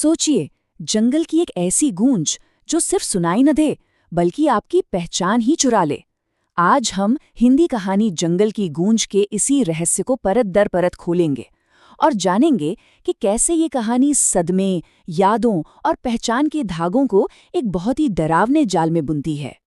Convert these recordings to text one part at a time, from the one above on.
सोचिए, जंगल की एक ऐसी गूंज जो सिर्फ सुनाई न दे बल्कि आपकी पहचान ही चुरा ले। आज हम हिंदी कहानी जंगल की गूंज के इसी रहस्य को परत दर परत खोलेंगे और जानेंगे कि कैसे ये कहानी सदमे, यादों और पहचान के धागों को एक बहुत ही डरावने जाल में बुनती है।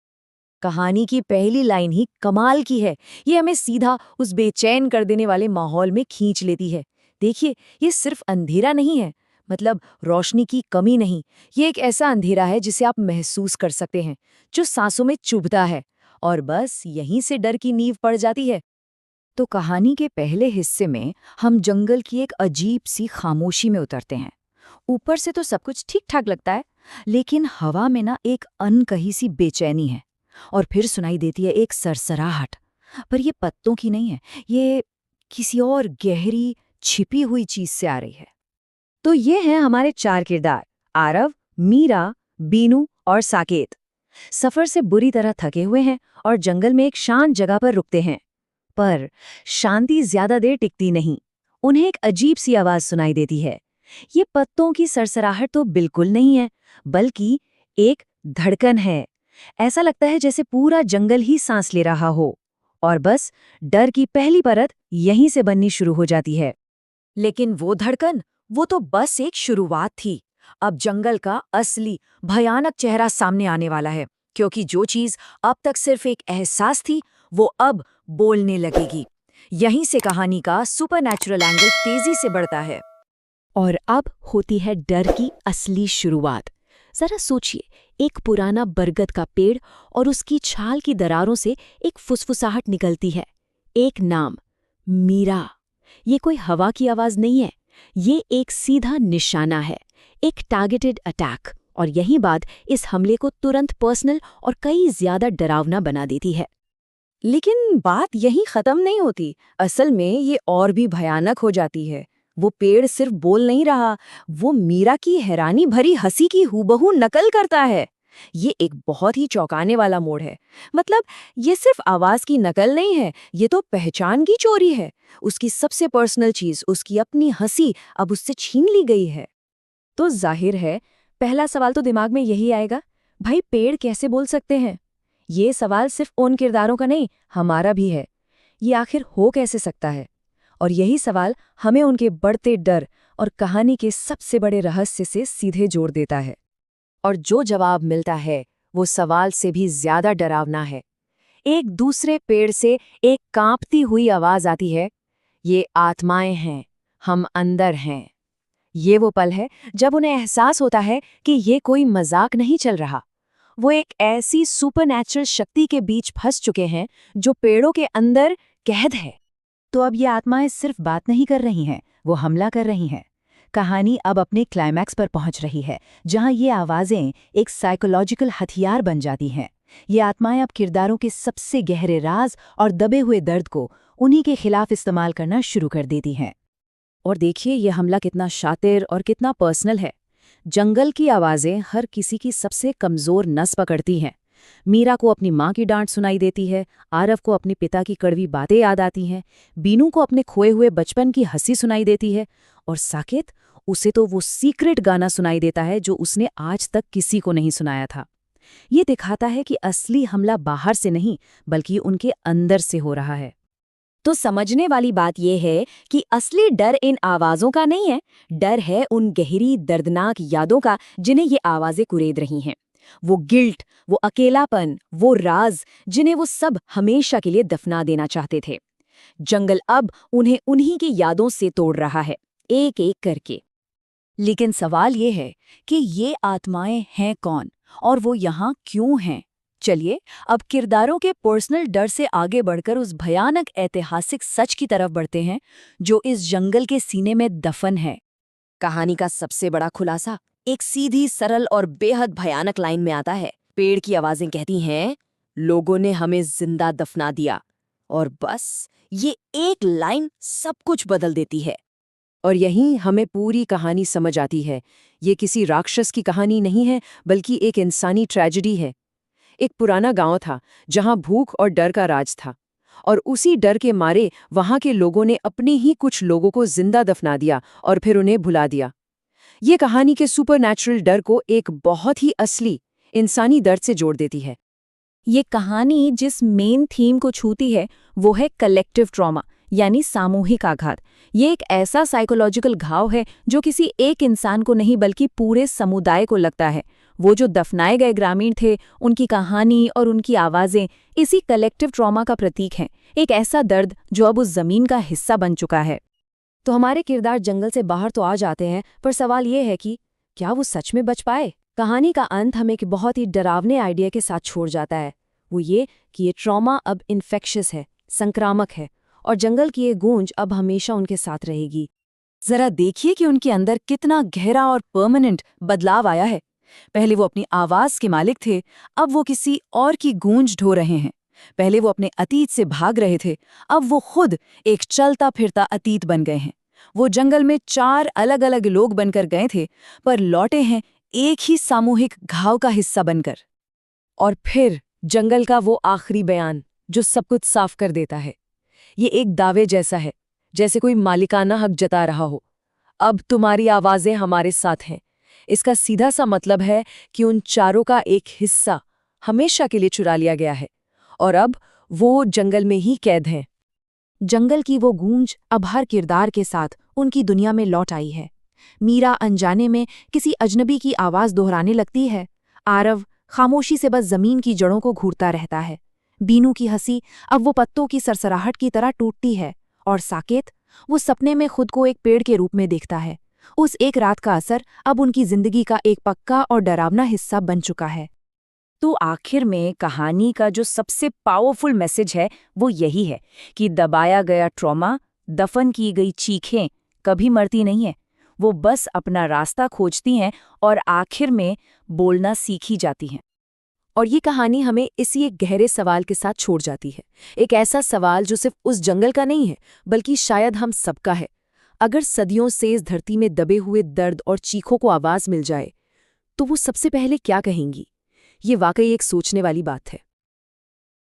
कहानी की पहली लाइन ही कमाल की है। ये हमें सीधा उस बेचैन कर देने वाले माहौल में खींच लेती है। देखिए, ये सिर्फ अंधेरा नहीं है, मतलब रोशनी की कमी नहीं। ये एक ऐसा अंधेरा है जिसे आप महसूस कर सकते हैं, जो सांसों में चुभता है, और बस यहीं से डर की नींव पड़ जाती है। तो कहानी के पहले हिस्से में हम जंगल की एक अजीब सी खामोशी में उतरते हैं। ऊपर से तो सब कुछ ठीक ठाक लगता है, लेकिन हवा में ना एक अनकही सी बेचैनी है। और फिर सुनाई देती है एक सरसराहट। पर ये पत्तों की नहीं है, ये किसी और गहरी छिपी हुई चीज से आ रही है। तो ये हैं हमारे चार किरदार, आरव, मीरा, बीनू और साकेत। सफर से बुरी तरह थके हुए हैं और जंगल में एक शांत जगह पर रुकते हैं। पर शांति ज्यादा देर टिकती नहीं। उन्हें एक अजीब सी आवाज सुनाई देती है। ये पत्तों की सरसराहट तो बिल्कुल नहीं है, बल्कि एक धड़कन है। ऐसा लगता है जैसे पूरा जंगल ही सांस ले रहा हो। और बस डर की पहली परत यहीं से बननी शुरू हो जाती है। लेकिन वो धड़कन, वो तो बस एक शुरुआत थी। अब जंगल का असली भयानक चेहरा सामने आने वाला है, क्योंकि जो चीज अब तक सिर्फ एक एहसास थी, वो अब बोलने लगेगी। यहीं से कहानी का सुपरनैचुरल एंगल तेजी से बढ़ता है। और अब होती है डर की असली शुरुआत। जरा सोचिए, एक पुराना बरगद का पेड़ और उसकी छाल की दरारों से एक फुसफुसाहट निकलती है। एक नाम, मीरा। ये कोई हवा की आवाज नहीं है, ये एक सीधा निशाना है, एक टारगेटेड अटैक। और यही बात इस हमले को तुरंत पर्सनल और कई ज्यादा डरावना बना देती है। लेकिन बात यहीं खत्म नहीं होती। असल में ये और भी भयानक हो जाती है। वो पेड़ सिर्फ बोल नहीं रहा, वो मीरा की हैरानी भरी हंसी की हूबहू नकल करता है। ये एक बहुत ही चौंकाने वाला मोड़ है। मतलब ये सिर्फ आवाज की नकल नहीं है, ये तो पहचान की चोरी है। उसकी सबसे पर्सनल चीज, उसकी अपनी हंसी, अब उससे छीन ली गई है। तो जाहिर है, पहला सवाल तो दिमाग में यही आएगा, भाई पेड़ कैसे बोल सकते हैं? ये सवाल सिर्फ उन किरदारों का नहीं, हमारा भी है। ये आखिर हो कैसे सकता है? और यही सवाल हमें उनके बढ़ते डर और कहानी के सबसे बड़े रहस्य से सीधे जोड़ देता है। और जो जवाब मिलता है, वो सवाल से भी ज्यादा डरावना है। एक दूसरे पेड़ से एक कांपती हुई आवाज आती है, ये आत्माएं हैं, हम अंदर हैं। ये वो पल है जब उन्हें एहसास होता है कि ये कोई मजाक नहीं चल रहा। वो एक ऐसी सुपरनैचुरल शक्ति के बीच फंस चुके हैं जो पेड़ों के अंदर कैद है। तो अब ये आत्माएं सिर्फ बात नहीं कर रही हैं, वो हमला कर रही हैं। कहानी अब अपने क्लाइमैक्स पर पहुंच रही है, जहां ये आवाजें एक साइकोलॉजिकल हथियार बन जाती हैं। ये आत्माएं अब किरदारों के सबसे गहरे राज और दबे हुए दर्द को उन्हीं के खिलाफ इस्तेमाल करना शुरू कर देती हैं। और देखिए, ये हमला कितना शातिर और कितना पर्सनल है। जंगल की आवाजें हर किसी की सबसे कमजोर नस पकड़ती हैं। मीरा को अपनी माँ की डांट सुनाई देती है, आरव को अपने पिता की कड़वी बातें याद आती हैं, बीनू को अपने खोए हुए बचपन की हंसी सुनाई देती है, और साकेत, उसे तो वो सीक्रेट गाना सुनाई देता है जो उसने आज तक किसी को नहीं सुनाया था। ये दिखाता है कि असली हमला बाहर से नहीं, बल्कि उनके अंदर से हो रहा है। तो समझने वाली बात यह है कि असली डर इन आवाजों का नहीं है, डर है उन गहरी दर्दनाक यादों का जिन्हें ये आवाजें कुरेद रही हैं। वो गिल्ट, वो अकेलापन, वो राज जिन्हें वो सब हमेशा के लिए दफना देना चाहते थे। जंगल अब उन्हें उन्हीं की यादों से तोड़ रहा है, एक एक करके। लेकिन सवाल ये है कि ये आत्माएं हैं कौन और वो यहाँ क्यों हैं? चलिए अब किरदारों के पर्सनल डर से आगे बढ़कर उस भयानक ऐतिहासिक सच की तरफ बढ़ते हैं जो इस जंगल के सीने में दफन है। कहानी का सबसे बड़ा खुलासा एक सीधी, सरल और बेहद भयानक लाइन में आता है। पेड़ की आवाजें कहती हैं, लोगों ने हमें जिंदा दफना दिया। और बस ये एक लाइन सब कुछ बदल देती है। और यहीं हमें पूरी कहानी समझ आती है। ये किसी राक्षस की कहानी नहीं है, बल्कि एक इंसानी ट्रेजेडी है। एक पुराना गांव था जहां भूख और डर का राज था, और उसी डर के मारे वहां के लोगों ने अपने ही कुछ लोगों को जिंदा दफना दिया और फिर उन्हें भुला दिया। ये कहानी के सुपरनैचुरल डर को एक बहुत ही असली इंसानी दर्द से जोड़ देती है। ये कहानी जिस मेन थीम को छूती है वो है कलेक्टिव ट्रॉमा, यानी सामूहिक आघात। ये एक ऐसा साइकोलॉजिकल घाव है जो किसी एक इंसान को नहीं बल्कि पूरे समुदाय को लगता है। वो जो दफनाए गए ग्रामीण थे, उनकी कहानी और उनकी आवाज़ें इसी कलेक्टिव ट्रॉमा का प्रतीक हैं। एक ऐसा दर्द जो अब उस जमीन का हिस्सा बन चुका है। तो हमारे किरदार जंगल से बाहर तो आ जाते हैं, पर सवाल ये है कि क्या वो सच में बच पाए? कहानी का अंत हमें एक बहुत ही डरावने आइडिया के साथ छोड़ जाता है। वो ये कि ये ट्रॉमा अब इन्फेक्शियस है, संक्रामक है, और जंगल की ये गूंज अब हमेशा उनके साथ रहेगी। जरा देखिए कि उनके अंदर कितना गहरा और परमानेंट बदलाव आया है। पहले वो अपनी आवाज के मालिक थे, अब वो किसी और की गूंज ढो रहे हैं। पहले वो अपने अतीत से भाग रहे थे, अब वो खुद एक चलता फिरता अतीत बन गए हैं। वो जंगल में 4 अलग अलग लोग बनकर गए थे, पर लौटे हैं एक ही सामूहिक घाव का हिस्सा बनकर। और फिर जंगल का वो आखिरी बयान जो सब कुछ साफ कर देता है। ये एक दावे जैसा है, जैसे कोई मालिकाना हक जता रहा हो। अब तुम्हारी आवाजें हमारे साथ हैं। इसका सीधा सा मतलब है कि उन चारों का एक हिस्सा हमेशा के लिए चुरा लिया गया है और अब वो जंगल में ही कैद हैं। जंगल की वो गूंज अब हर किरदार के साथ उनकी दुनिया में लौट आई है। मीरा अनजाने में किसी अजनबी की आवाज दोहराने लगती है। आरव खामोशी से बस जमीन की जड़ों को घूरता रहता है। बीनू की हंसी अब वो पत्तों की सरसराहट की तरह टूटती है। और साकेत, वो सपने में खुद को एक पेड़ के रूप में देखता है। उस एक रात का असर अब उनकी जिंदगी का एक पक्का और डरावना हिस्सा बन चुका है। तो आखिर में कहानी का जो सबसे पावरफुल मैसेज है वो यही है कि दबाया गया ट्रॉमा, दफन की गई चीखें कभी मरती नहीं है। वो बस अपना रास्ता खोजती हैं और आखिर में बोलना सीखी जाती हैं। और ये कहानी हमें इसी एक गहरे सवाल के साथ छोड़ जाती है। एक ऐसा सवाल जो सिर्फ उस जंगल का नहीं है, बल्कि शायद हम सबका है। अगर सदियों से इस धरती में दबे हुए दर्द और चीखों को आवाज मिल जाए, तो वो सबसे पहले क्या कहेंगी? ये वाकई एक सोचने वाली बात है।